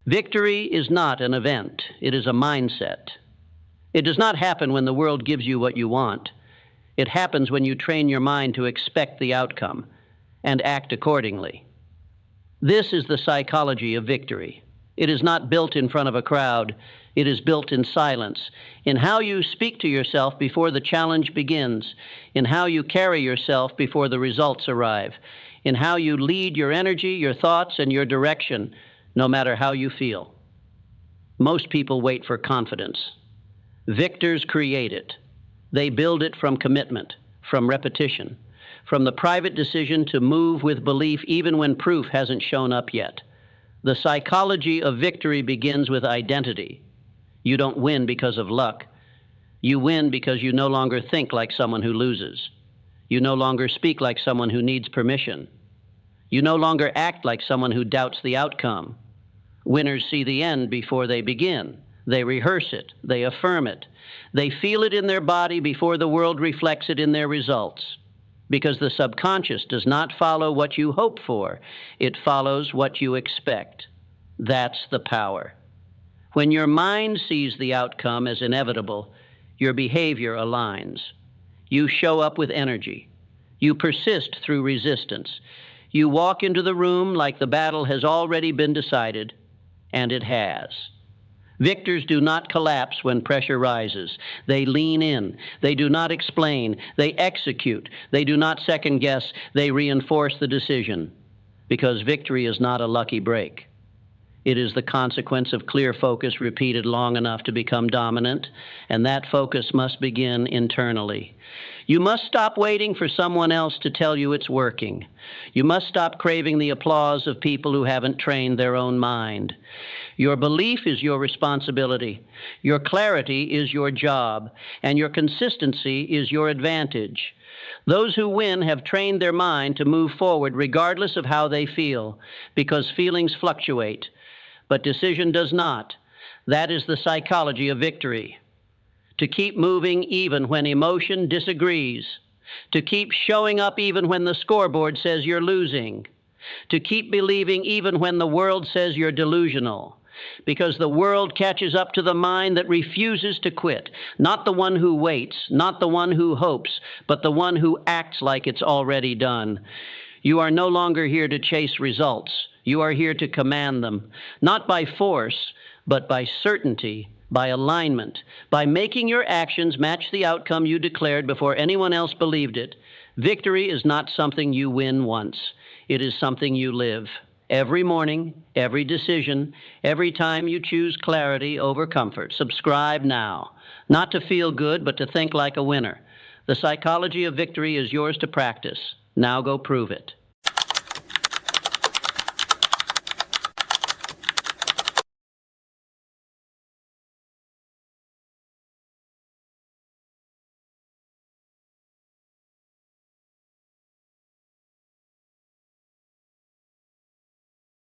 Victory is not an event, it is a mindset. It does not happen when the world gives you what you want. It happens when you train your mind to expect the outcome and act accordingly. This is the psychology of victory. It is not built in front of a crowd. It is built in silence, in how you speak to yourself before the challenge begins, in how you carry yourself before the results arrive, in how you lead your energy, your thoughts, and your direction, no matter how you feel. Most people wait for confidence. Victors create it. They build it from commitment, from repetition, from the private decision to move with belief even when proof hasn't shown up yet. The psychology of victory begins with identity. You don't win because of luck. You win because you no longer think like someone who loses. You no longer speak like someone who needs permission. You no longer act like someone who doubts the outcome. Winners see the end before they begin. They rehearse it. They affirm it. They feel it in their body before the world reflects it in their results. Because the subconscious does not follow what you hope for. It follows what you expect. That's the power. When your mind sees the outcome as inevitable, your behavior aligns. You show up with energy. You persist through resistance. You walk into the room like the battle has already been decided, and it has. Victors do not collapse when pressure rises. They lean in. They do not explain. They execute. They do not second guess. They reinforce the decision. Because victory is not a lucky break. It is the consequence of clear focus repeated long enough to become dominant, and that focus must begin internally. You must stop waiting for someone else to tell you it's working. You must stop craving the applause of people who haven't trained their own mind. Your belief is your responsibility. Your clarity is your job, and your consistency is your advantage. Those who win have trained their mind to move forward regardless of how they feel, because feelings fluctuate, but decision does not. That is the psychology of victory. To keep moving even when emotion disagrees. To keep showing up even when the scoreboard says you're losing. To keep believing even when the world says you're delusional. Because the world catches up to the mind that refuses to quit. Not the one who waits, not the one who hopes, but the one who acts like it's already done. You are no longer here to chase results. You are here to command them, not by force, but by certainty, by alignment, by making your actions match the outcome you declared before anyone else believed it. Victory is not something you win once. It is something you live. Every morning, every decision, every time you choose clarity over comfort. Subscribe now. Not to feel good, but to think like a winner. The psychology of victory is yours to practice. Now go prove it.